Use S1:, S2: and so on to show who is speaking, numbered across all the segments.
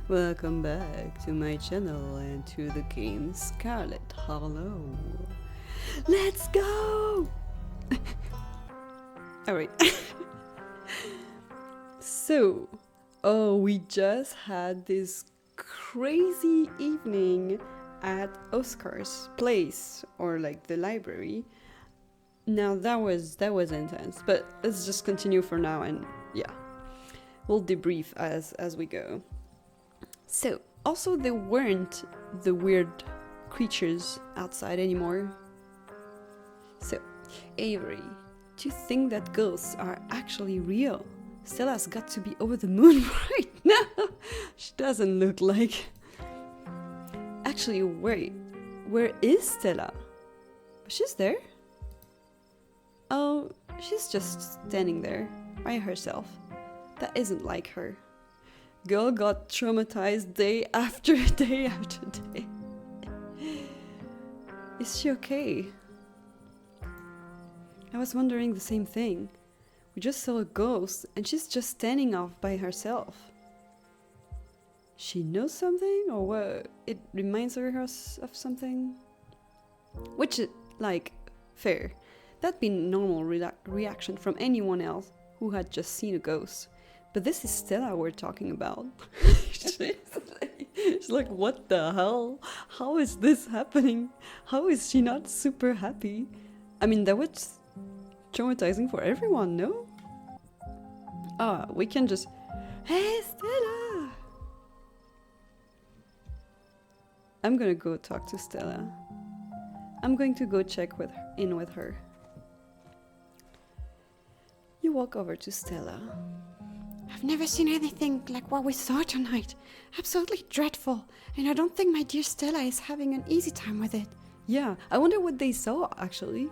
S1: Welcome back to my channel and to the game Scarlet Hollow. Let's go! Alright. So, we just had this crazy evening at Oscar's place, or like the library. Now that was intense, but let's just continue for now, and yeah, we'll debrief as we go. So, also there weren't the weird creatures outside anymore. So, Avery, do you think that ghosts are actually real? Stella's got to be over the moon right now. She doesn't look like. Actually, wait, where is Stella? She's there? Oh, she's just standing there by herself. That isn't like her. Girl got traumatized day after day after day. Is she okay? I was wondering the same thing. We just saw a ghost and she's just standing off by herself. She knows something, or what? It reminds her of something? Which is, like, fair. That'd be normal reaction from anyone else who had just seen a ghost. But this is Stella we're talking about. She's like, what the hell? How is this happening? How is she not super happy? I mean, that was traumatizing for everyone, no? We can just... Hey, Stella! I'm gonna go talk to Stella. I'm going to go check in with her. You walk over to Stella.
S2: I've never seen anything like what we saw tonight. Absolutely dreadful. And I don't think my dear Stella is having an easy time with it.
S1: Yeah, I wonder what they saw, actually.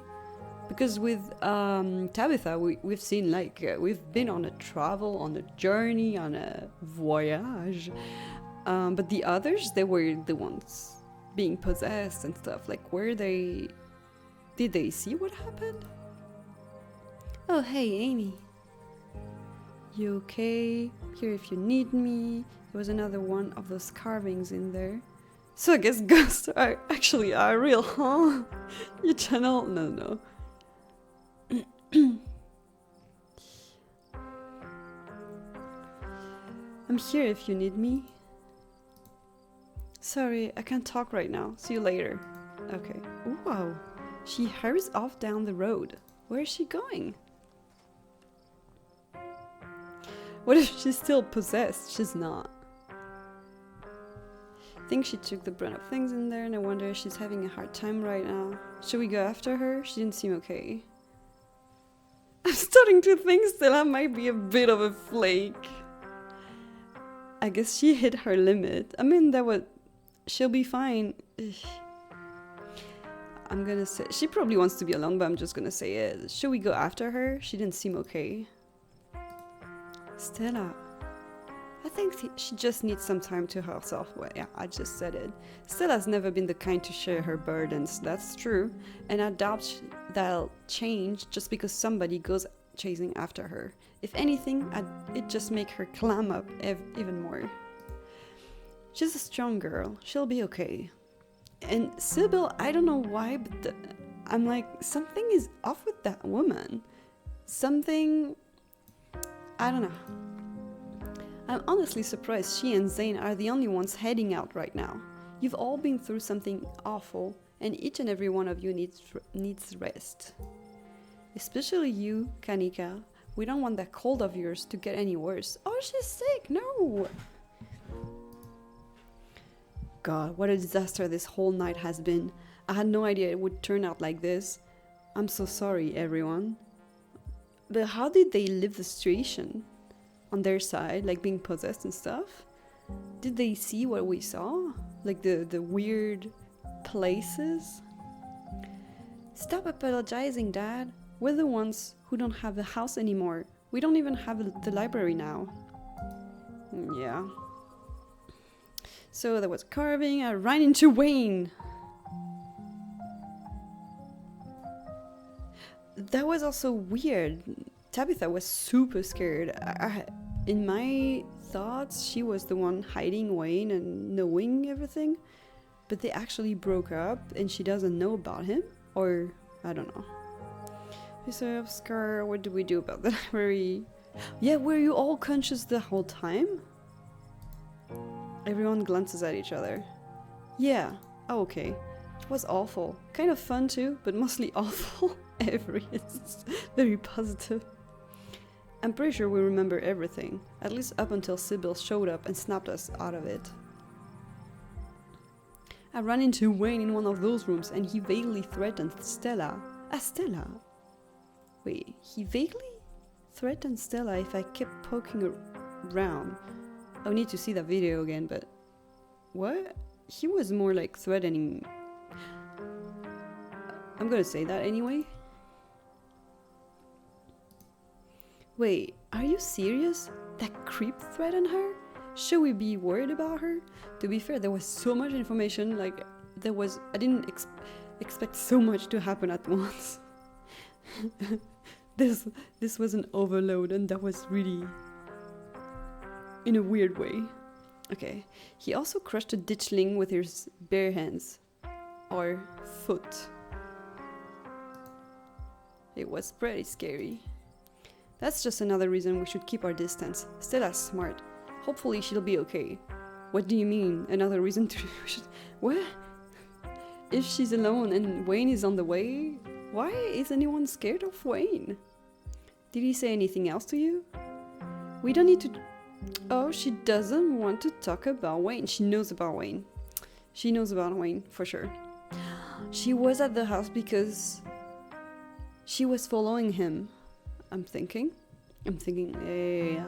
S1: Because with Tabitha, we've seen, like, we've been on a travel, on a journey, on a voyage. But the others, they were the ones being possessed and stuff. Like, did they see what happened? Oh, hey, Amy. You okay? Here if you need me. There was another one of those carvings in there. So I guess ghosts are real, huh? Your channel? No. I'm here if you need me. Sorry, I can't talk right now. See you later. Okay. Wow. She hurries off down the road. Where is she going? What if she's still possessed? She's not. I think she took the brunt of things in there, and I wonder if she's having a hard time right now. Should we go after her? She didn't seem okay. I'm starting to think Stella might be a bit of a flake. I guess she hit her limit. I mean, she'll be fine. I'm gonna say, she probably wants to be alone, but I'm just gonna say it. Should we go after her? She didn't seem okay. Stella, I think she just needs some time to herself. Well, yeah, I just said it. Stella's never been the kind to share her burdens, that's true. And I doubt that'll change just because somebody goes chasing after her. If anything, it just make her clam up even more. She's a strong girl. She'll be okay. And Sybil, I don't know why, but I'm like, something is off with that woman. Something... I don't know. I'm honestly surprised she and Zane are the only ones heading out right now. You've all been through something awful, and each and every one of you needs rest. Especially you, Kanika. We don't want that cold of yours to get any worse. Oh, she's sick! No! God, what a disaster this whole night has been. I had no idea it would turn out like this. I'm so sorry, everyone. But how did they live the situation? On their side, like being possessed and stuff? Did they see what we saw? Like the weird places? Stop apologizing, Dad. We're the ones who don't have the house anymore. We don't even have the library now. Yeah. So there was carving. I ran into Wayne. That was also weird. Tabitha was super scared. In my thoughts, she was the one hiding Wayne and knowing everything. But they actually broke up and she doesn't know about him? Or, I don't know. So, Scar, what do we do about the library? Yeah, were you all conscious the whole time? Everyone glances at each other. Yeah, oh, okay. It was awful. Kind of fun too, but mostly awful. Avery is very positive. I'm pretty sure we remember everything, at least up until Sybil showed up and snapped us out of it. I ran into Wayne in one of those rooms and he vaguely threatened Stella. Stella? Wait, he vaguely threatened Stella if I kept poking around. I need to see that video again, but... What? He was more like threatening... I'm gonna say that anyway. Wait, are you serious? That creep threatened her? Should we be worried about her? To be fair, there was so much information, like, I didn't expect so much to happen at once. This was an overload, and that was really... in a weird way. Okay, he also crushed a ditchling with his bare hands. Or foot. It was pretty scary. That's just another reason we should keep our distance. Stella's smart. Hopefully she'll be okay. What do you mean? Another reason to... What? If she's alone and Wayne is on the way, why is anyone scared of Wayne? Did he say anything else to you? We don't need to... Oh, she doesn't want to talk about Wayne. She knows about Wayne. She knows about Wayne, for sure. She was at the house because she was following him. I'm thinking, yeah.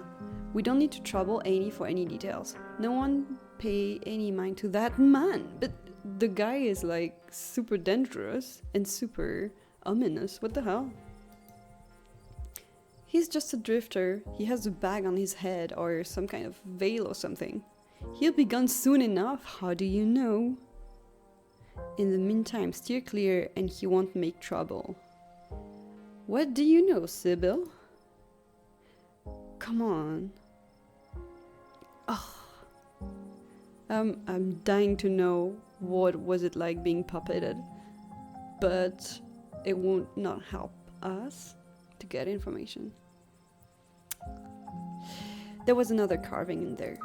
S1: We don't need to trouble Annie for any details. No one pay any mind to that man. But the guy is like super dangerous and super ominous. What the hell? He's just a drifter. He has a bag on his head or some kind of veil or something. He'll be gone soon enough. How do you know? In the meantime, steer clear and he won't make trouble. What do you know, Sybil? Come on. Oh. I'm dying to know what was it like being puppeted, but it won't not help us to get information. There was another carving in there.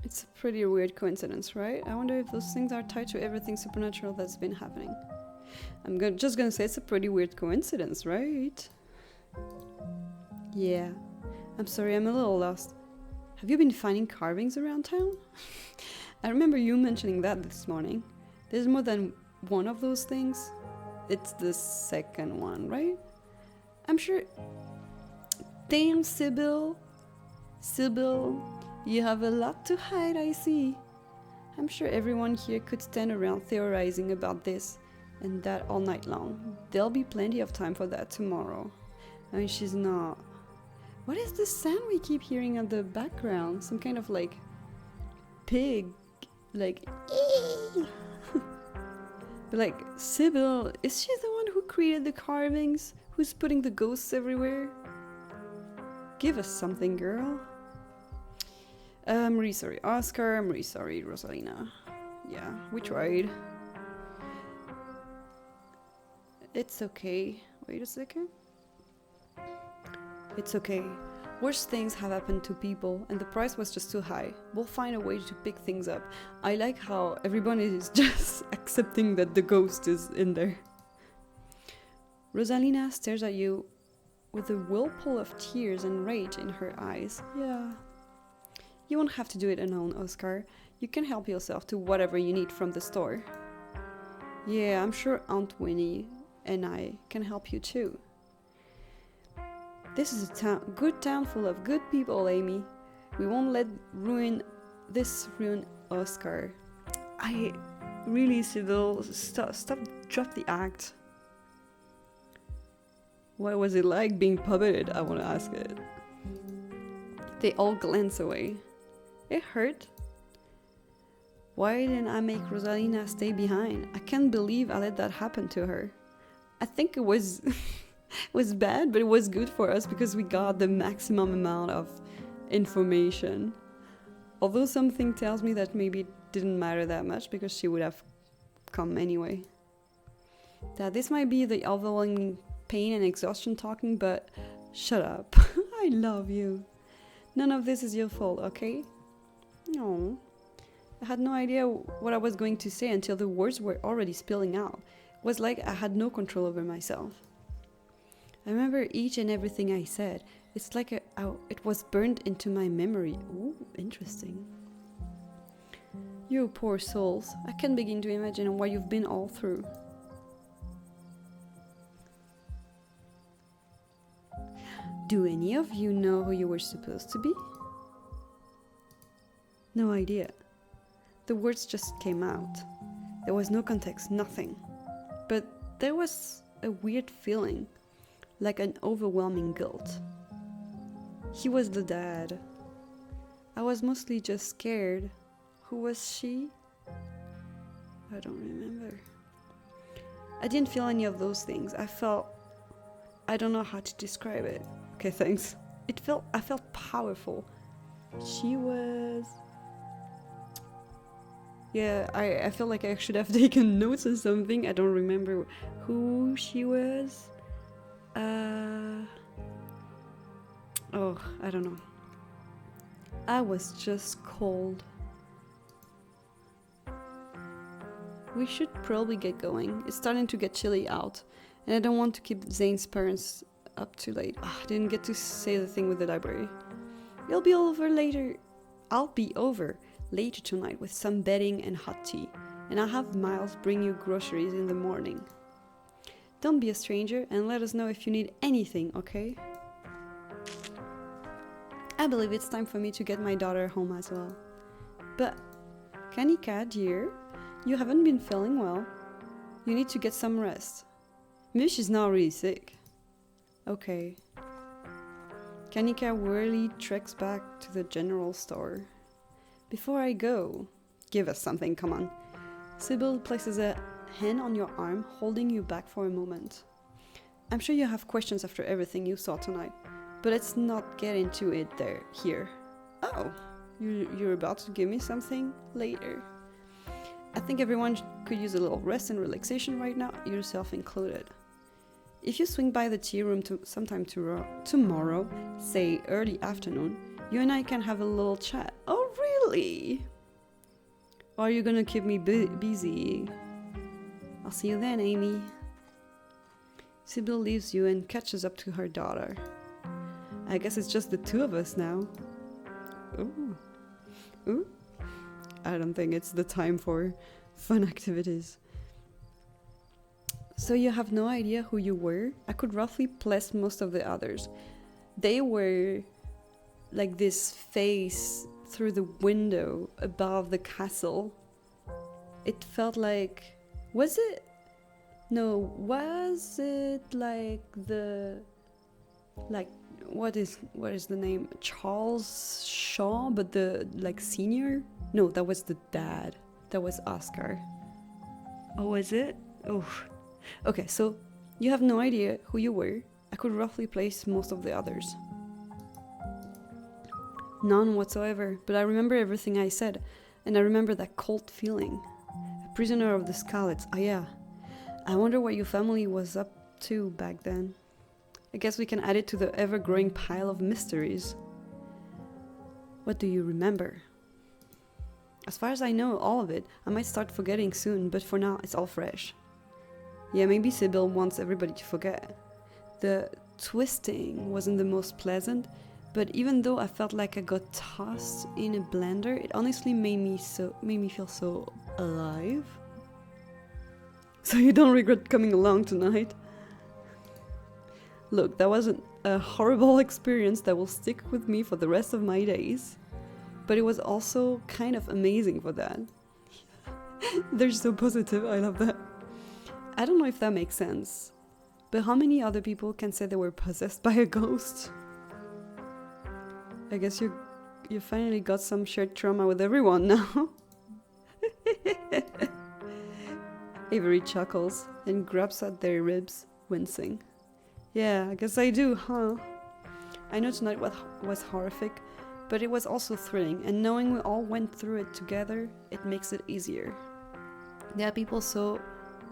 S1: It's a pretty weird coincidence, right? I wonder if those things are tied to everything supernatural that's been happening. I'm just gonna say it's a pretty weird coincidence, right? Yeah. I'm sorry, I'm a little lost. Have you been finding carvings around town? I remember you mentioning that this morning. There's more than one of those things. It's the second one, right? I'm sure... Damn, Sybil. Sybil, you have a lot to hide, I see. I'm sure everyone here could stand around theorizing about this and that all night long. There'll be plenty of time for that tomorrow. I mean, she's not... What is this sound we keep hearing in the background? Some kind of like... pig. Like... But like, Sybil, is she the one who created the carvings? Who's putting the ghosts everywhere? Give us something, girl. I'm really sorry, Oscar. I'm really sorry, Rosalina. Yeah, we tried. It's okay. Wait a second. It's okay. Worse things have happened to people, and the price was just too high. We'll find a way to pick things up. I like how everyone is just accepting that the ghost is in there. Rosalina stares at you with a whirlpool of tears and rage in her eyes. Yeah. You won't have to do it alone, Oscar. You can help yourself to whatever you need from the store. Yeah, I'm sure Aunt Winnie and I can help you too. This is a good town full of good people, Amy. We won't let ruin Oscar. I really, Sybil, stop, drop the act. What was it like being puppeted? I want to ask it. They all glance away. It hurt. Why didn't I make Rosalina stay behind? I can't believe I let that happen to her. I think it was was bad, but it was good for us because we got the maximum amount of information. Although something tells me that maybe it didn't matter that much because she would have come anyway. That this might be the overwhelming pain and exhaustion talking, but shut up. I love you. None of this is your fault, okay? No. I had no idea what I was going to say until the words were already spilling out. It was like I had no control over myself. I remember each and everything I said. It's like it was burned into my memory. Ooh, interesting. You poor souls. I can't begin to imagine what you've been all through. Do any of you know who you were supposed to be? No idea. The words just came out. There was no context, nothing. But there was a weird feeling, like an overwhelming guilt. He was the dad. I was mostly just scared. Who was she? I don't remember. I didn't feel any of those things. I don't know how to describe it. Okay, thanks. I felt powerful. She was... Yeah, I feel like I should have taken notes or something. I don't remember who she was. Oh, I don't know. I was just cold. We should probably get going. It's starting to get chilly out, and I don't want to keep Zane's parents up too late. I didn't get to say the thing with the library. I'll be over later tonight with some bedding and hot tea, and I'll have Miles bring you groceries in the morning. Don't be a stranger and let us know if you need anything, okay? I believe it's time for me to get my daughter home as well. But, Kanika, dear, you haven't been feeling well. You need to get some rest. Maybe she's not really sick. Okay. Kanika wearily treks back to the general store. Before I go, give us something, come on. Sybil places a hand on your arm, holding you back for a moment. I'm sure you have questions after everything you saw tonight, but let's not get into it here. Oh, you're about to give me something later. I think everyone could use a little rest and relaxation right now, yourself included. If you swing by the tea room sometime tomorrow, say early afternoon, you and I can have a little chat. Oh, really? Or are you gonna keep me busy? I'll see you then, Amy. Sybil leaves you and catches up to her daughter. I guess it's just the two of us now. Ooh. I don't think it's the time for fun activities. So you have no idea who you were? I could roughly place most of the others. They were like this face through the window above the castle. It felt like... Was it like the... Like, what is the name? Charles Shaw, but the, like, senior? No, that was the dad. That was Oscar. Oh, was it? Oh. Okay, so you have no idea who you were. I could roughly place most of the others. None whatsoever, but I remember everything I said, and I remember that cold feeling. A prisoner of the Scarlets, oh yeah. I wonder what your family was up to back then. I guess we can add it to the ever-growing pile of mysteries. What do you remember? As far as I know, all of it. I might start forgetting soon, but for now, it's all fresh. Yeah, maybe Sybil wants everybody to forget. The twisting wasn't the most pleasant, but even though I felt like I got tossed in a blender, it honestly made me feel so alive. So you don't regret coming along tonight? Look, that wasn't a horrible experience that will stick with me for the rest of my days. But it was also kind of amazing for that. They're so positive, I love that. I don't know if that makes sense, but how many other people can say they were possessed by a ghost? I guess you finally got some shared trauma with everyone now. Avery chuckles and grabs at their ribs, wincing. Yeah, I guess I do, huh? I know tonight was horrific, but it was also thrilling, and knowing we all went through it together, it makes it easier. There are people so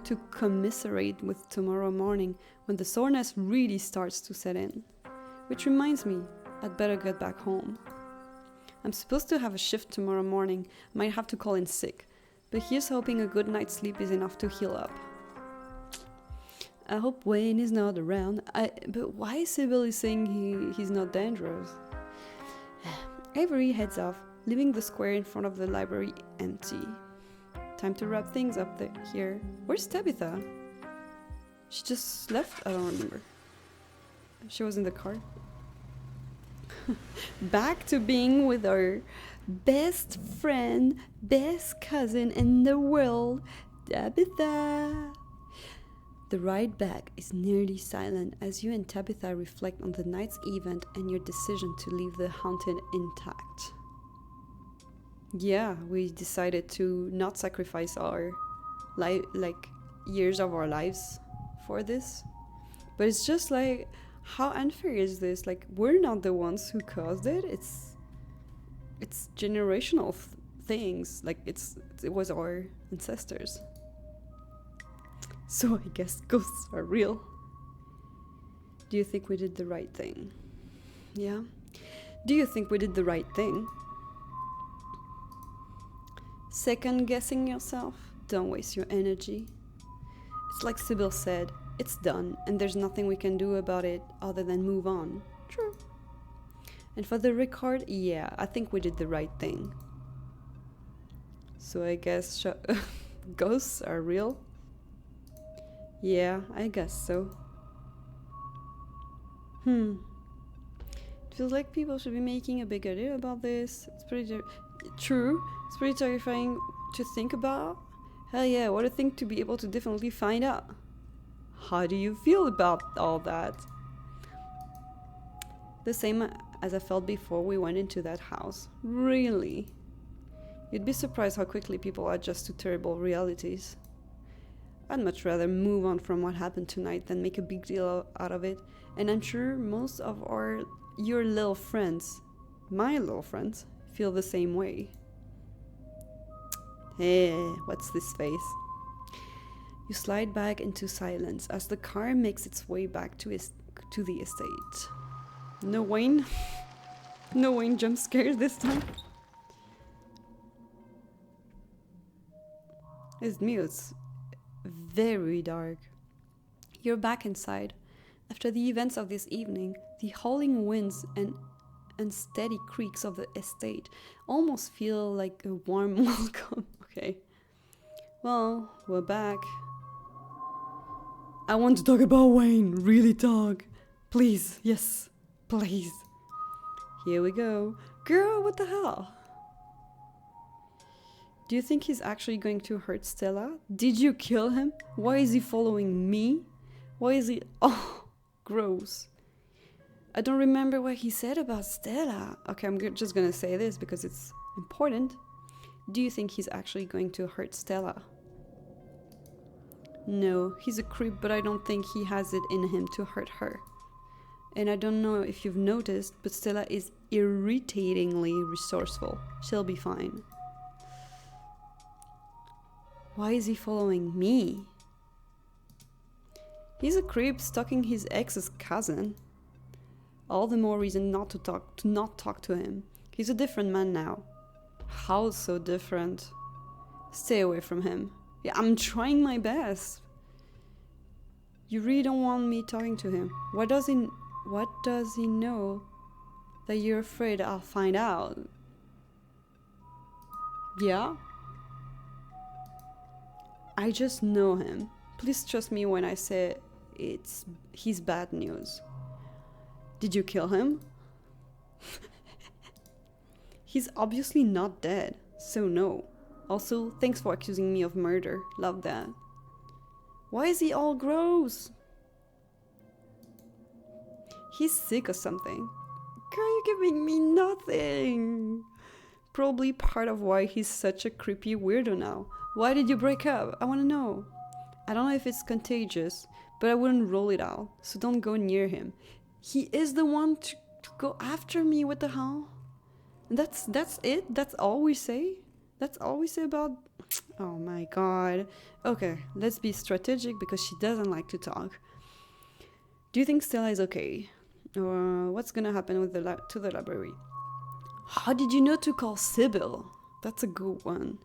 S1: to commiserate with tomorrow morning when the soreness really starts to set in. Which reminds me, I'd better get back home. I'm supposed to have a shift tomorrow morning, I might have to call in sick, but here's hoping a good night's sleep is enough to heal up. I hope Wayne is not around. But why is Sybil saying he's not dangerous? Avery heads off, leaving the square in front of the library empty. Time to wrap things up here. Where's Tabitha? She just left? I don't remember. She was in the car. Back to being with our best friend, best cousin in the world, Tabitha. The ride back is nearly silent as you and Tabitha reflect on the night's event and your decision to leave the haunted intact. Yeah, we decided to not sacrifice our years of our lives for this. But it's just like, how unfair is this? Like, we're not the ones who caused it. It's generational things. Like, it was our ancestors. So I guess ghosts are real. Do you think we did the right thing? Yeah? Do you think we did the right thing? Second guessing yourself? Don't waste your energy. It's like Sybil said, it's done, and there's nothing we can do about it other than move on. True. And for the record, yeah, I think we did the right thing. So I guess ghosts are real? Yeah, I guess so. It feels like people should be making a bigger deal about this. It's pretty true. It's pretty terrifying to think about. Hell yeah, what a thing to be able to definitely find out. How do you feel about all that? The same as I felt before we went into that house. Really. You'd be surprised how quickly people adjust to terrible realities. I'd much rather move on from what happened tonight than make a big deal out of it, and I'm sure most of your little friends, my little friends, feel the same way. Hey, what's this face? You slide back into silence as the car makes its way back to the estate. No Wayne? No Wayne jump scares this time? It's mute. Very dark. You're back inside. After the events of this evening, the howling winds and unsteady creaks of the estate almost feel like a warm welcome. Okay. Well, we're back. I want to talk about Wayne. Really talk. Please. Yes. Please. Here we go. Girl, what the hell? Do you think he's actually going to hurt Stella? Did you kill him? Why is he following me? Why is he... Oh, gross. I don't remember what he said about Stella. Okay, I'm just gonna say this because it's important. Do you think he's actually going to hurt Stella? No, he's a creep, but I don't think he has it in him to hurt her. And I don't know if you've noticed, but Stella is irritatingly resourceful. She'll be fine. Why is he following me? He's a creep stalking his ex's cousin. All the more reason not to talk to him. He's a different man now. How so different? Stay away from him. Yeah, I'm trying my best. You really don't want me talking to him. What does he know that you're afraid I'll find out? Yeah? I just know him. Please trust me when I say he's bad news. Did you kill him? He's obviously not dead, so no. Also, thanks for accusing me of murder. Love that. Why is he all gross? He's sick or something. Girl, you're giving me nothing. Probably part of why he's such a creepy weirdo now. Why did you break up? I want to know. I don't know if it's contagious, but I wouldn't roll it out, so don't go near him. He is the one to go after me. What the hell? That's it? That's all we say? That's all we say about... Oh my god. Okay, let's be strategic because she doesn't like to talk. Do you think Stella is okay? Or what's gonna happen with to the library? How did you know to call Sybil? That's a good one.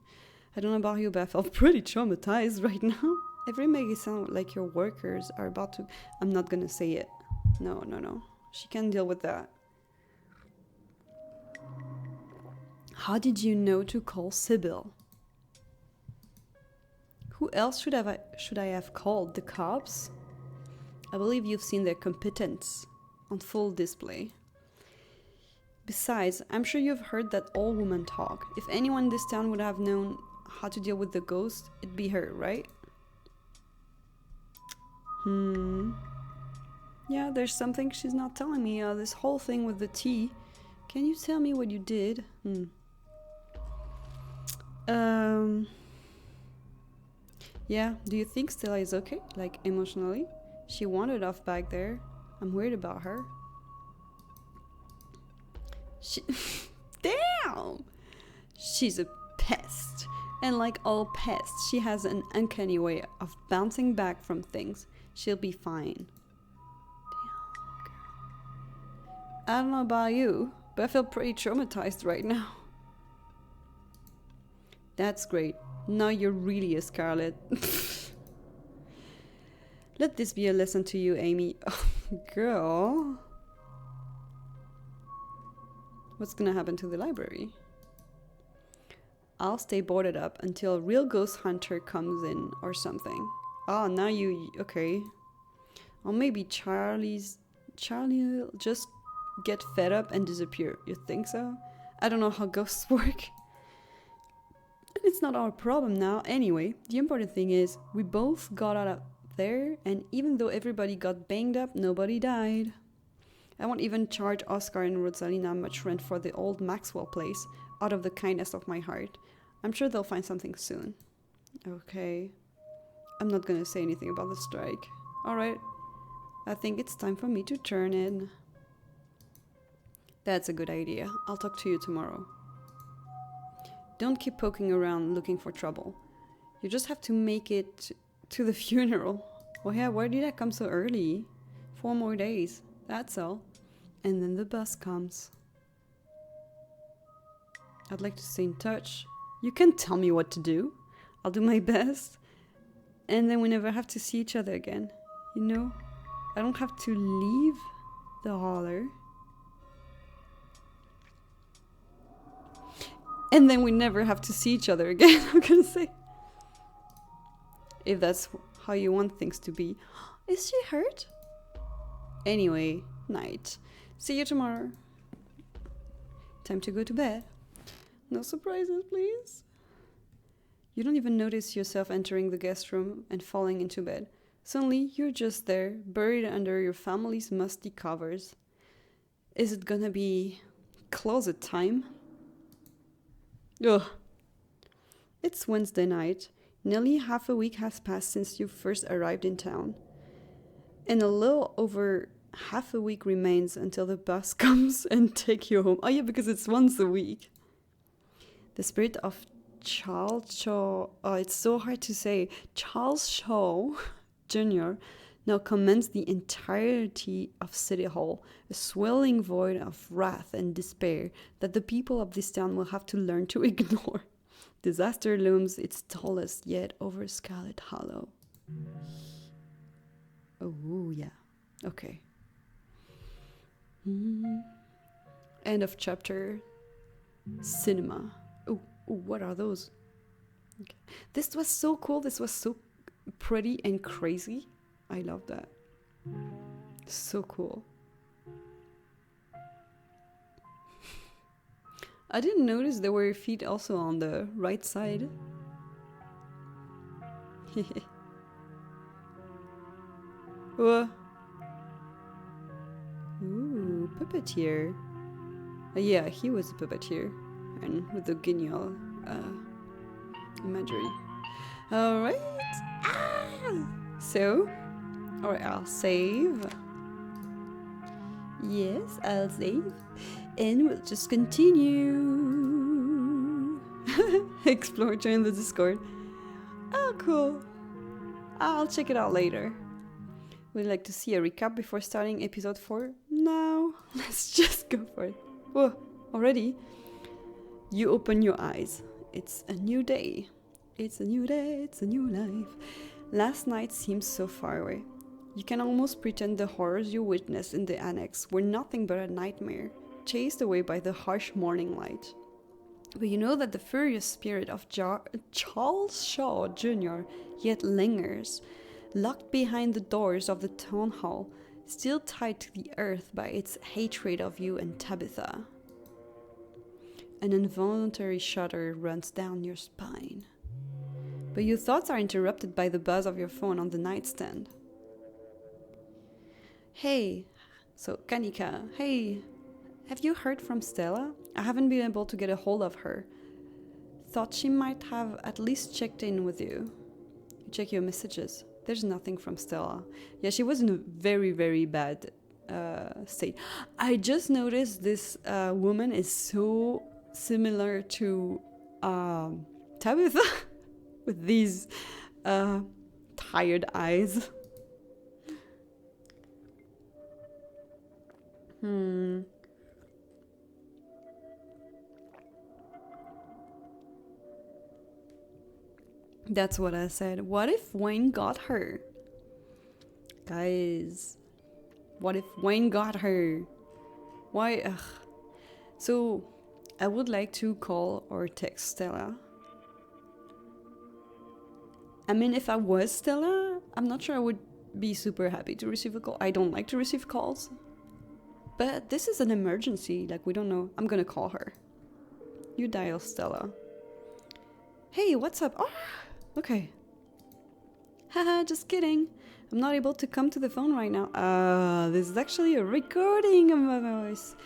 S1: I don't know about you, but I felt pretty traumatized right now. Every make it sound like your workers are about to... I'm not gonna say it. No. She can deal with that. How did you know to call Sybil? Who else should I have called? The cops? I believe you've seen their competence on full display. Besides, I'm sure you've heard that old woman talk. If anyone in this town would have known how to deal with the ghost, it'd be her, right? Yeah, there's something she's not telling me. This whole thing with the tea. Can you tell me what you did? Yeah, do you think Stella is okay? Like, emotionally? She wandered off back there. I'm worried about her. Damn! She's a pest. And like all pests, she has an uncanny way of bouncing back from things. She'll be fine. Damn, girl. I don't know about you, but I feel pretty traumatized right now. That's great. Now you're really a Scarlet. Let this be a lesson to you, Amy. Oh, girl. What's gonna happen to the library? I'll stay boarded up until a real ghost hunter comes in or something. Oh, now you... Okay. Or maybe Charlie'll just get fed up and disappear. You think so? I don't know how ghosts work. And it's not our problem now. Anyway, the important thing is we both got out of there, and even though everybody got banged up, nobody died. I won't even charge Oscar and Rosalina much rent for the old Maxwell place, out of the kindness of my heart. I'm sure they'll find something soon. Okay. I'm not gonna say anything about the strike. Alright. I think it's time for me to turn in. That's a good idea. I'll talk to you tomorrow. Don't keep poking around looking for trouble. You just have to make it to the funeral. Oh yeah, why did I come so early? 4 more days. That's all. And then the bus comes. I'd like to stay in touch. You can tell me what to do. I'll do my best. And then we never have to see each other again. You know? I don't have to leave the holler. And then we never have to see each other again, I'm gonna say. If that's how you want things to be. Is she hurt? Anyway, night. See you tomorrow. Time to go to bed. No surprises, please. You don't even notice yourself entering the guest room and falling into bed. Suddenly, you're just there, buried under your family's musty covers. Is it gonna be closet time? Ugh. It's Wednesday night. Nearly half a week has passed since you first arrived in town. And a little over half a week remains until the bus comes and take you home. Oh yeah, because it's once a week. The spirit of Charles Shaw, oh, it's so hard to say, Charles Shaw Jr. now commands the entirety of City Hall, a swelling void of wrath and despair that the people of this town will have to learn to ignore. Disaster looms its tallest yet over Scarlet Hollow. Oh, yeah. Okay. End of chapter. Cinema. Oh, what are those? Okay. This was so cool. This was so pretty and crazy. I love that. So cool. I didn't notice there were feet also on the right side. Whoa. Ooh, puppeteer. Yeah, he was a puppeteer. And with the guignol imagery. Alright. Ah! So, Or I'll save. Yes, I'll save. And we'll just continue. Explore, join the Discord. Oh, cool. I'll check it out later. Would you like to see a recap before starting episode 4? No, let's just go for it. Whoa, already? You open your eyes. It's a new day. It's a new day, it's a new life. Last night seems so far away. You can almost pretend the horrors you witnessed in the annex were nothing but a nightmare, chased away by the harsh morning light. But you know that the furious spirit of Charles Shaw Jr. yet lingers, locked behind the doors of the town hall, still tied to the earth by its hatred of you and Tabitha. An involuntary shudder runs down your spine. But your thoughts are interrupted by the buzz of your phone on the nightstand. Hey, so Kanika, hey, have you heard from Stella? I haven't been able to get a hold of her. Thought she might have at least checked in with you. You check your messages. There's nothing from Stella. Yeah, she was in a very, very bad state. I just noticed this woman is so similar to Tabitha with these tired eyes. That's what I said. What if Wayne got her? Guys, what if Wayne got her? Why? Ugh. So, I would like to call or text Stella. I mean, if I was Stella, I'm not sure I would be super happy to receive a call. I don't like to receive calls. But this is an emergency, like we don't know. I'm gonna call her. You dial Stella. Hey, what's up? Oh, okay. Haha, just kidding. I'm not able to come to the phone right now. This is actually a recording of my voice.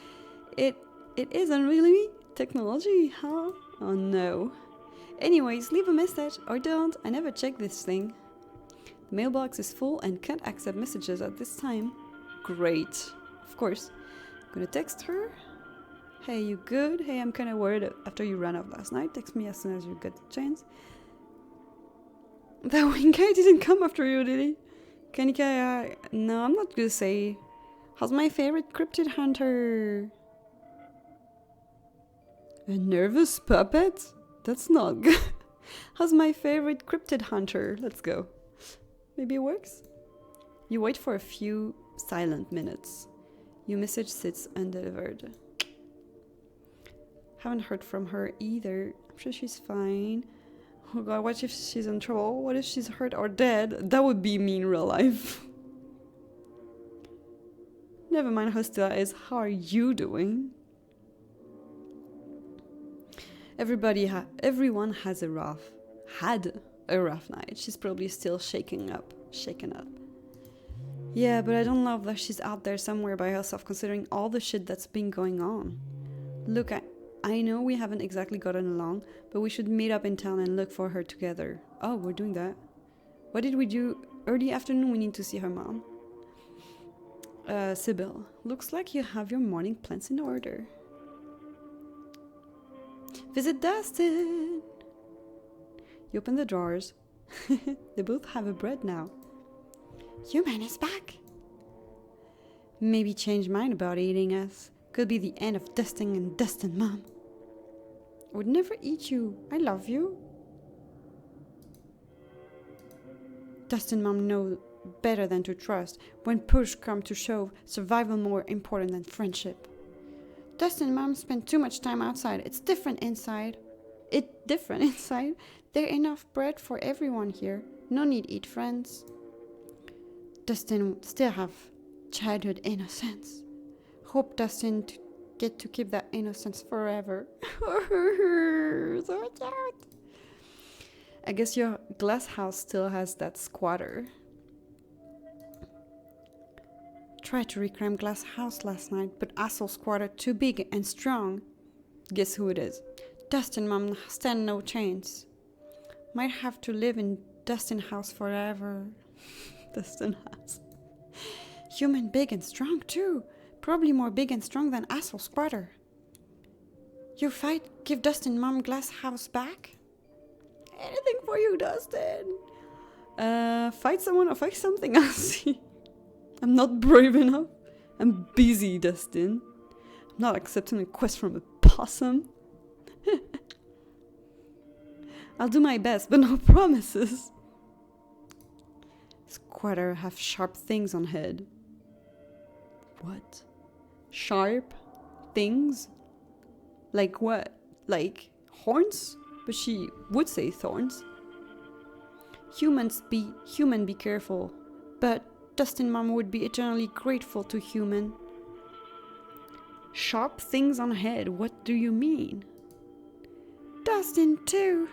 S1: It isn't really technology, huh? Oh no. Anyways, leave a message or don't. I never check this thing. The mailbox is full and can't accept messages at this time. Great. Of course. I'm gonna text her. Hey, you good? Hey, I'm kinda worried after you ran off last night. Text me as soon as you get the chance. That wing guy didn't come after you, did he? Kanika, no, I'm not gonna say. How's my favorite cryptid hunter? A nervous puppet? That's not good. How's my favorite cryptid hunter? Let's go. Maybe it works? You wait for a few silent minutes. Your message sits undelivered. Haven't heard from her either. I'm sure she's fine. Oh god, what if she's in trouble? What if she's hurt or dead? That would be me in real life. Never mind how Stella is. How are you doing? Everyone had a rough night. She's probably still shaken up. Yeah, but I don't love that she's out there somewhere by herself considering all the shit that's been going on. Look, I know we haven't exactly gotten along, but we should meet up in town and look for her together. Oh, we're doing that. What did we do? Early afternoon, we need to see her mom. Sybil, looks like you have your morning plans in order. Visit Dustin! You open the drawers. They both have a bread now.
S2: Human is back.
S1: Maybe change mind about eating us. Could be the end of Dustin and Dustin, Mom. I would never eat you. I love you. Dustin, Mom, know better than to trust. When push come to shove, survival more important than friendship.
S2: Dustin, Mom spent too much time outside. It's different inside. There enough bread for everyone here. No need eat friends. Dustin still have childhood innocence. Hope Dustin get to keep that innocence forever. So cute.
S1: I guess your glass house still has that squatter.
S2: Tried to reclaim glass house last night, but asshole squatter too big and strong.
S1: Guess who it is?
S2: Dustin, Mom, stand no chance. Might have to live in Dustin house forever.
S1: Dustin house.
S2: Human big and strong too. Probably more big and strong than asshole squatter. You fight, give Dustin mom glass house back?
S1: Anything for you, Dustin. Fight someone or fight something else. I'm not brave enough. I'm busy, Dustin. I'm not accepting a quest from a possum. I'll do my best, but no promises. Squatter have sharp things on head. What? Sharp things? Like what? Like horns? But she would say thorns. Human, be careful. But Dustin mom would be eternally grateful to human. Sharp things on head, what do you mean?
S2: Dustin too.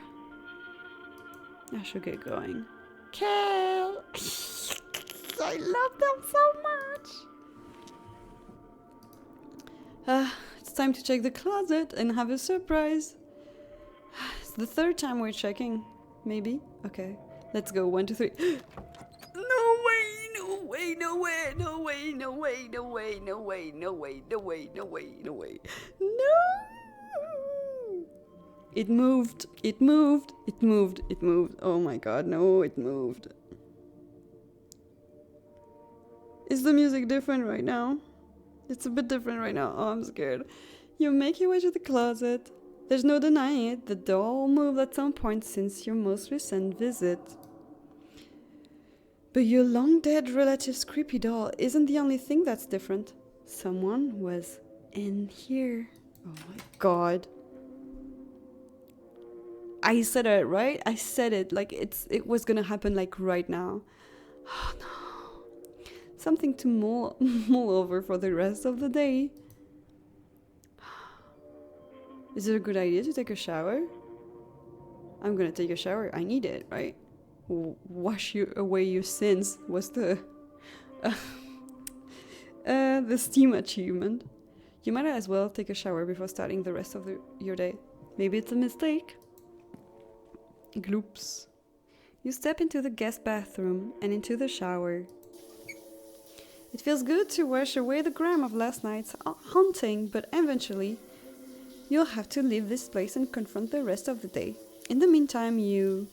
S1: I should get going.
S2: Kel. I love them so much.
S1: It's time to check the closet and have a surprise. It's the third time we're checking. Maybe? Okay. Let's go. 1, 2, 3. No way! No way! No way! No way! No way! No way! No way! No way! No way! No way! No way! No! It moved. It moved. It moved. It moved. Oh my god, no, it moved. Is the music different right now? It's a bit different right now. Oh, I'm scared. You make your way to the closet. There's no denying it. The doll moved at some point since your most recent visit. But your long-dead relative's creepy doll isn't the only thing that's different. Someone was in here. Oh my god. I said it, right? I said it like it was gonna happen like right now. Oh no. Something to mull over for the rest of the day. Is it a good idea to take a shower? I'm gonna take a shower. I need it, right? Wash away your sins was the STEAM achievement. You might as well take a shower before starting the rest of your day. Maybe it's a mistake. Gloops. You step into the guest bathroom and into the shower. It feels good to wash away the grime of last night's haunting, but eventually you'll have to leave this place and confront the rest of the day. In the meantime, you...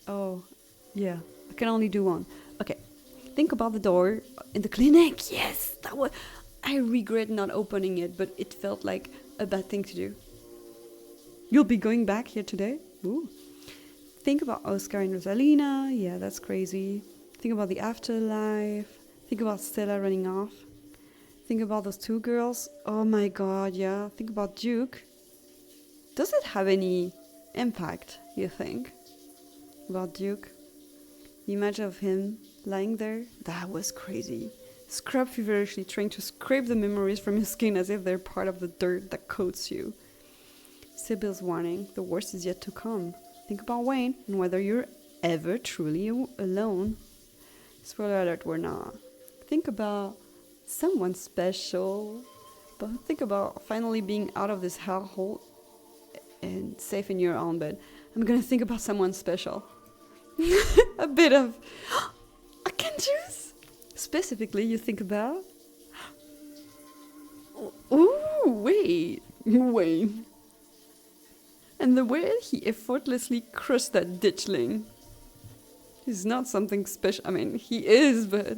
S1: Oh, yeah, I can only do one. Okay, think about the door in the clinic. Yes, that was... I regret not opening it, but it felt like a bad thing to do. You'll be going back here today? Ooh. Think about Oscar and Rosalina. Yeah, that's crazy. Think about the afterlife. Think about Stella running off. Think about those 2 girls. Oh my god, yeah. Think about Duke. Does it have any impact, you think? About Duke? The image of him lying there? That was crazy. Scrub feverishly trying to scrape the memories from your skin as if they're part of the dirt that coats you. Sybil's warning. The worst is yet to come. Think about Wayne and whether you're ever truly alone. Spoiler alert, we're not. Think about someone special. But think about finally being out of this hellhole and safe in your own bed. I'm gonna think about someone special. A bit of... I can choose! Specifically, you think about... Ooh, wait. And the way he effortlessly crushed that ditchling. He's not something special. I mean, he is, but...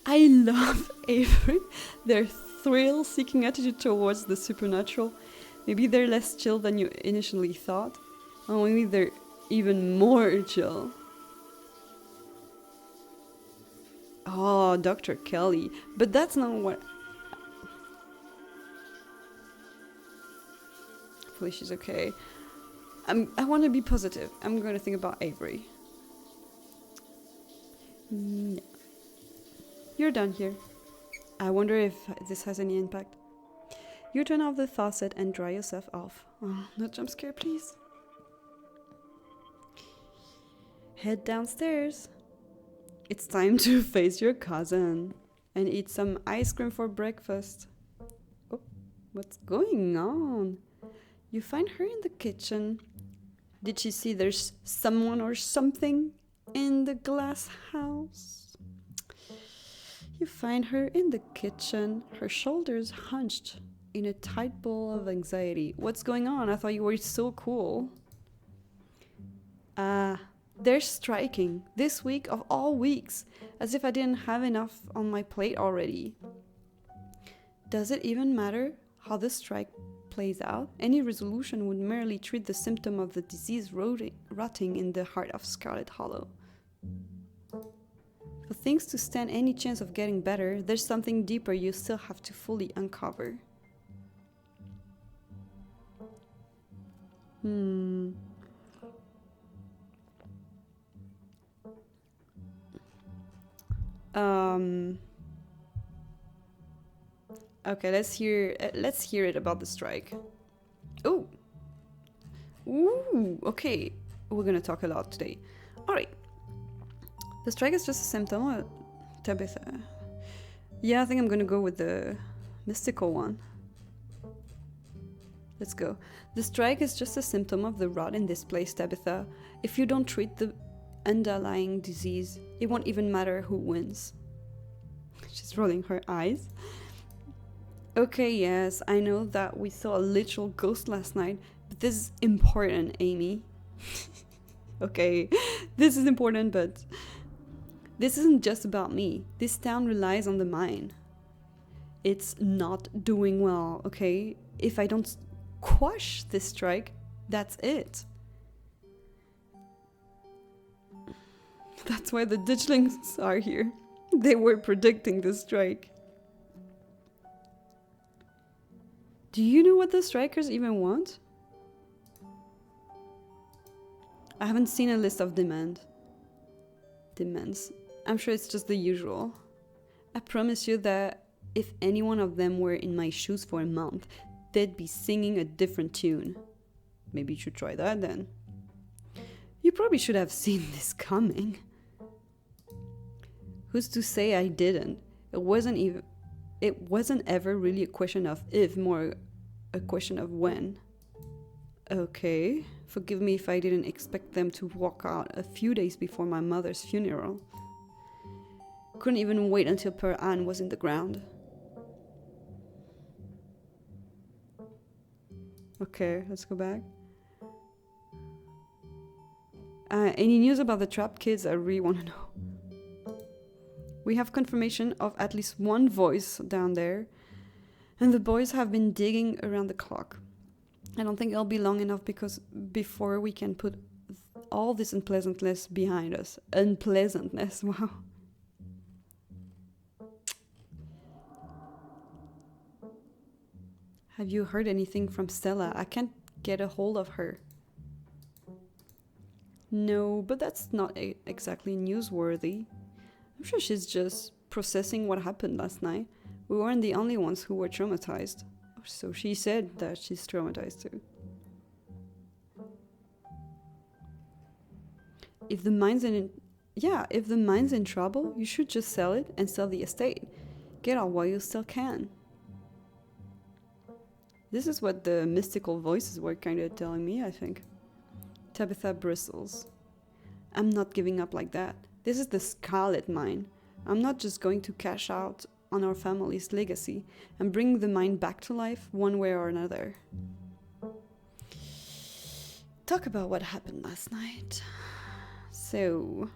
S1: I love Avery. Their thrill-seeking attitude towards the supernatural. Maybe they're less chill than you initially thought. Or maybe they're even more chill. Oh, Dr. Kelly. But that's not what... Hopefully she's okay. I want to be positive. I'm going to think about Avery. No. You're done here. I wonder if this has any impact. You turn off the faucet and dry yourself off. Oh, no jump scare, please. Head downstairs. It's time to face your cousin and eat some ice cream for breakfast. Oh, what's going on? You find her in the kitchen. Did she see there's someone or something in the glass house? You find her in the kitchen, her shoulders hunched in a tight ball of anxiety. What's going on? I thought you were so cool. They're striking this week of all weeks, as if I didn't have enough on my plate already. Does it even matter how the strike plays out? Any resolution would merely treat the symptom of the disease rotting in the heart of Scarlet Hollow. For things to stand any chance of getting better, there's something deeper you still have to fully uncover. Okay, let's hear it about the strike. Ooh, okay, we're gonna talk a lot today. All right, the strike is just a symptom of Tabitha. Yeah, I think I'm gonna go with the mystical one. Let's go. The strike is just a symptom of the rot in this place, Tabitha. If you don't treat the underlying disease, it won't even matter who wins. She's rolling her eyes. Okay, yes, I know that we saw a literal ghost last night, but this is important, Amy. Okay, this is important, but this isn't just about me. This town relies on the mine. It's not doing well, okay? If I don't quash this strike, that's it. That's why the ditchlings are here. They were predicting the strike. Do you know what the strikers even want? I haven't seen a list of demands. I'm sure it's just the usual. I promise you that if any one of them were in my shoes for a month, they'd be singing a different tune. Maybe you should try that then. You probably should have seen this coming. Who's to say I didn't? It wasn't ever really a question of if, more a question of when. Okay, forgive me if I didn't expect them to walk out a few days before my mother's funeral. Couldn't even wait until Per Anne was in the ground. Okay, let's go back. Any news about the trapped kids? I really want to know. We have confirmation of at least one voice down there, and the boys have been digging around the clock. I don't think it'll be long enough before we can put all this unpleasantness behind us. Unpleasantness, wow. Have you heard anything from Stella? I can't get a hold of her. No, but that's not exactly newsworthy. I'm sure she's just processing what happened last night. We weren't the only ones who were traumatized. So she said that she's traumatized too. If the mine's in trouble, you should just sell it and sell the estate. Get out while you still can. This is what the mystical voices were kind of telling me, I think. Tabitha bristles. I'm not giving up like that. This is the Scarlet Mine. I'm not just going to cash out on our family's legacy and bring the mine back to life one way or another. Talk about what happened last night. So...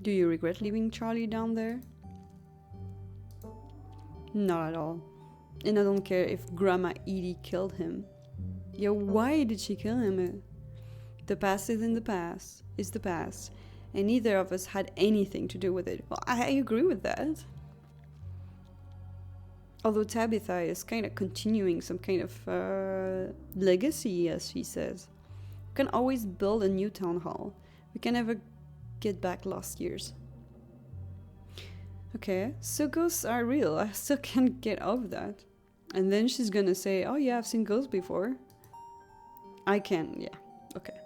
S1: Do you regret leaving Charlie down there? Not at all. And I don't care if Grandma Edie killed him. Yeah, why did she kill him? The past is in the past. Is the past. And neither of us had anything to do with it. Well, I agree with that. Although Tabitha is kind of continuing some kind of legacy, as she says. We can always build a new town hall. We can never get back lost years. Okay, so ghosts are real. I still can't get over that. And then she's gonna say, oh yeah, I've seen ghosts before. I can, yeah, okay.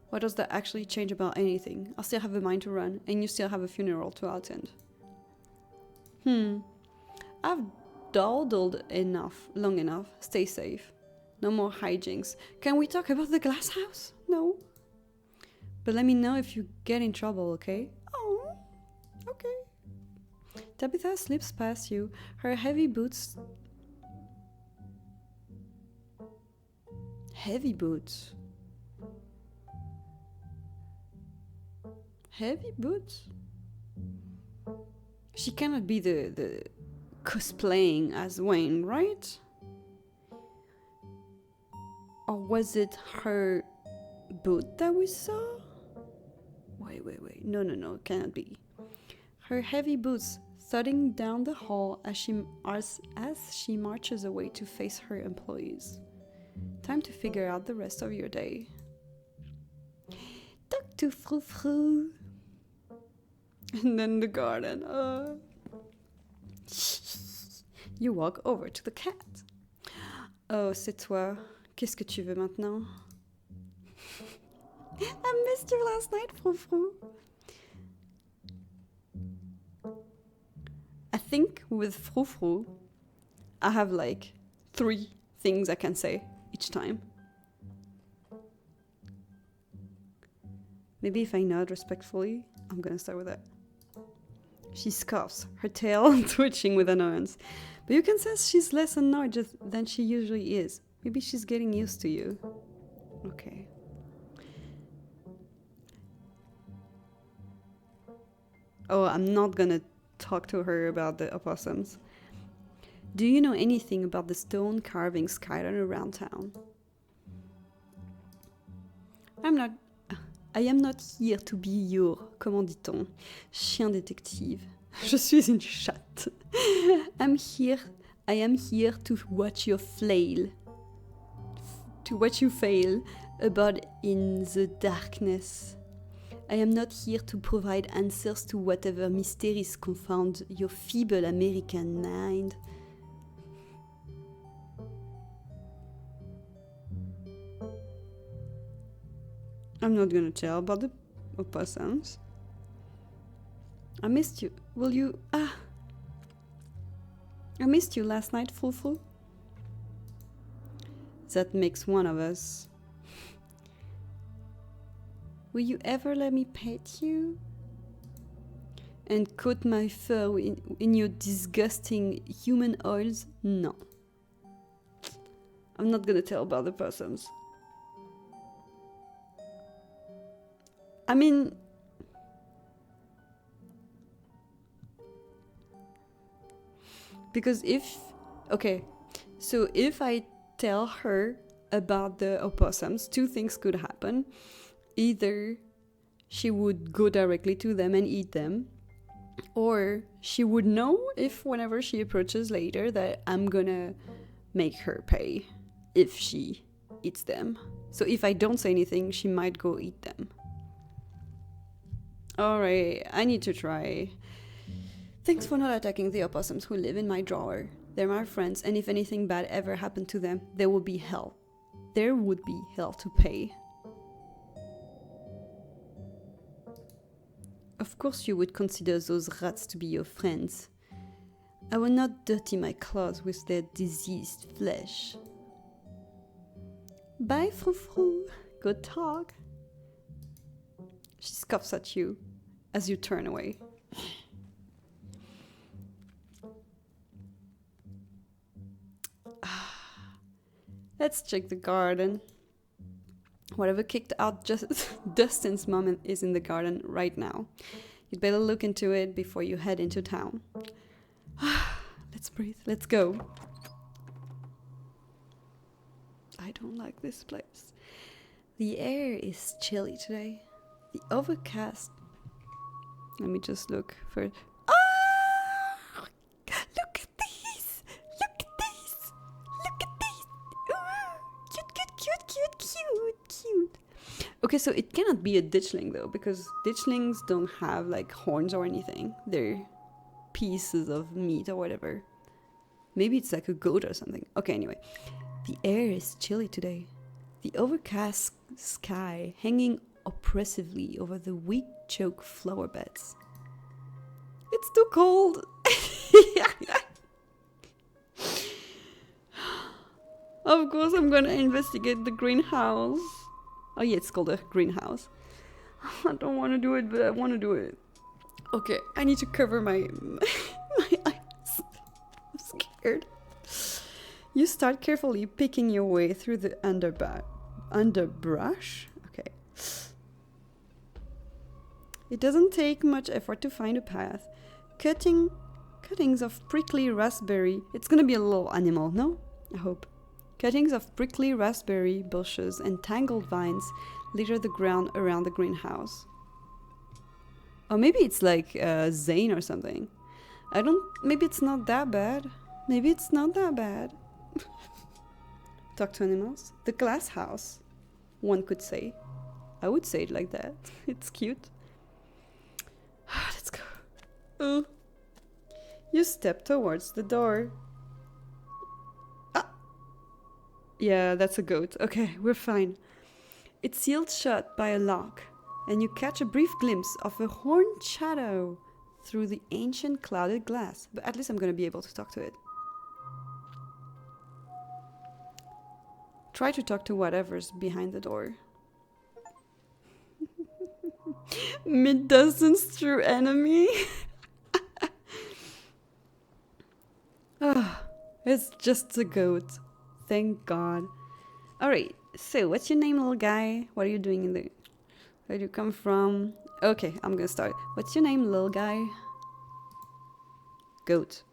S1: What does that actually change about anything? I still have a mind to run, and you still have a funeral to attend. I've dawdled long enough. Stay safe. No more hijinks. Can we talk about the glass house? No. But let me know if you get in trouble, okay? Oh, okay. Tabitha slips past you, her heavy boots. Heavy boots? Heavy boots? She cannot be the cosplaying as Wayne, right? Or was it her boot that we saw? Wait. No, cannot be. Her heavy boots thudding down the hall as she marches away to face her employees. Time to figure out the rest of your day. Talk to Frou Frou. And then the garden. You walk over to the cat. Oh, c'est toi. Qu'est-ce que tu veux maintenant? I missed you last night, Frou Frou. I think with Frou Frou, I have like 3 things I can say each time. Maybe if I nod respectfully, I'm gonna start with that. She scoffs, her tail twitching with annoyance. But you can sense she's less annoyed than she usually is. Maybe she's getting used to you. Okay. Oh, I'm not gonna talk to her about the opossums. Do you know anything about the stone carving scattered around town? I am not here to be your, comment dit-on, chien détective. Je suis une chatte. I am here to watch your flail. To watch you fail about in the darkness. I am not here to provide answers to whatever mysteries confound your feeble American mind. I'm not gonna tell about the opossums. I missed you. Will you... I missed you last night, Frou Frou. That makes one of us. Will you ever let me pet you? And coat my fur in your disgusting human oils? No. I'm not gonna tell about the possums. I mean... Because if... Okay, so if I tell her about the opossums, 2 things could happen. Either she would go directly to them and eat them, or she would know if whenever she approaches later that I'm gonna make her pay if she eats them. So if I don't say anything, she might go eat them. Alright, I need to try. Thanks for not attacking the opossums who live in my drawer. They're my friends, and if anything bad ever happened to them, there would be hell. There would be hell to pay. Of course you would consider those rats to be your friends. I will not dirty my claws with their diseased flesh. Bye, Frou Frou. Good talk. She scoffs at you as you turn away. Let's check the garden. Whatever kicked out Dustin's mom is in the garden right now. You'd better look into it before you head into town. Let's breathe. Let's go. I don't like this place. The air is chilly today. The overcast. Let me just look for... Ah! Look at these! Look at these! Look at these! Cute. Okay, so it cannot be a ditchling though, because ditchlings don't have like horns or anything. They're pieces of meat or whatever. Maybe it's like a goat or something. Okay, anyway. The air is chilly today. The overcast sky hanging oppressively over the weed-choked flower beds. It's too cold. Of course I'm gonna investigate the greenhouse. Oh yeah, it's called a greenhouse. I don't want to do it, but I want to do it. Okay, I need to cover my eyes. I'm scared. You start carefully picking your way through the underbrush. Okay. It doesn't take much effort to find a path. Cuttings of prickly raspberry. It's gonna be a little animal, no? I hope. Cuttings of prickly raspberry bushes and tangled vines litter the ground around the greenhouse. Or maybe it's like Zane or something. Maybe it's not that bad. Maybe it's not that bad. Talk to animals. The glass house, one could say. I would say it like that. It's cute. Let's go. Oh. You step towards the door. Ah! Yeah, that's a goat. Okay, we're fine. It's sealed shut by a lock, and you catch a brief glimpse of a horned shadow through the ancient clouded glass. But at least I'm going to be able to talk to it. Try to talk to whatever's behind the door. Mid-distance true enemy? Oh, it's just a goat. Thank God. Alright, so what's your name, little guy? What are you doing in the... Where do you come from? Okay, I'm gonna start. What's your name, little guy? Goat.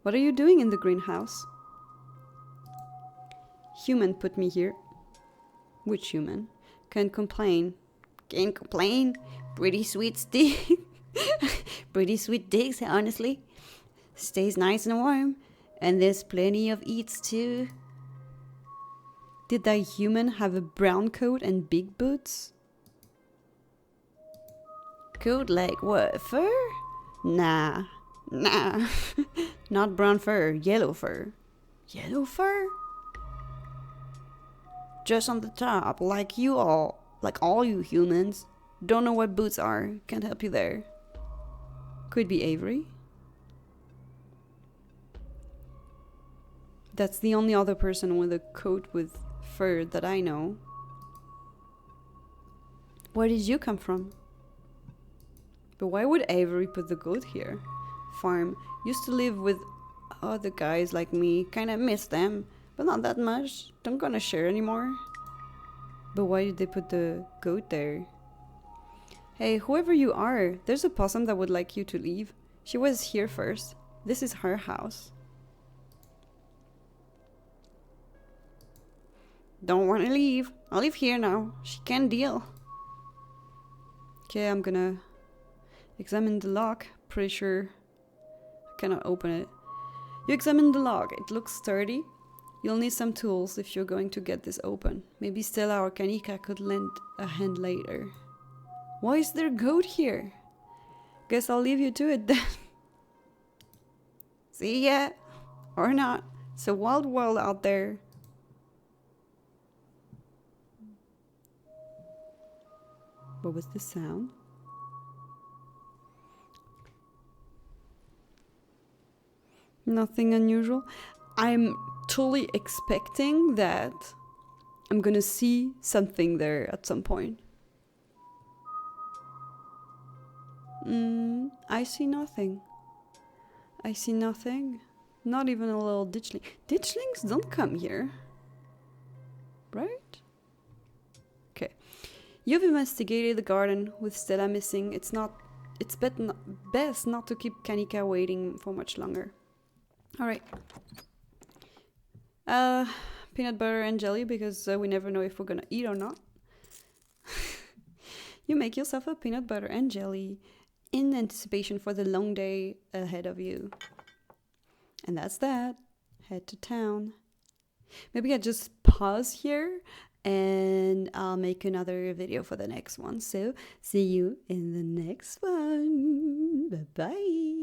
S1: What are you doing in the greenhouse? Human put me here. Which human? Can't complain. Can't complain? Pretty sweet stick. Pretty sweet dicks, honestly. Stays nice and warm. And there's plenty of eats too. Did that human have a brown coat and big boots? Coat like what? Fur? Nah. Not brown fur, yellow fur. Yellow fur? Just on the top, like all you humans. Don't know what boots are. Can't help you there. Could be Avery. That's the only other person with a coat with fur that I know. Where did you come from? But why would Avery put the goat here? Farm. Used to live with other guys like me. Kinda miss them, but not that much. Don't gonna share anymore. But why did they put the goat there? Hey, whoever you are, there's a possum that would like you to leave. She was here first. This is her house. Don't want to leave. I'll live here now. She can't deal. Okay, I'm gonna examine the lock. Pretty sure I cannot open it. You examine the lock. It looks sturdy. You'll need some tools if you're going to get this open. Maybe Stella or Kanika could lend a hand later. Why is there a goat here? Guess I'll leave you to it then. See ya. Or not. It's a wild world out there. What was the sound? Nothing unusual. I'm totally expecting that I'm gonna see something there at some point. I see nothing. I see nothing. Not even a little ditchling. Ditchlings don't come here. Right? Okay. You've investigated the garden with Stella missing. It's best not to keep Kanika waiting for much longer. Alright. Peanut butter and jelly because we never know if we're gonna eat or not. You make yourself a peanut butter and jelly in anticipation for the long day ahead of you. And that's that. Head to town. Maybe I just pause here and I'll make another video for the next one. So see you in the next one. Bye bye.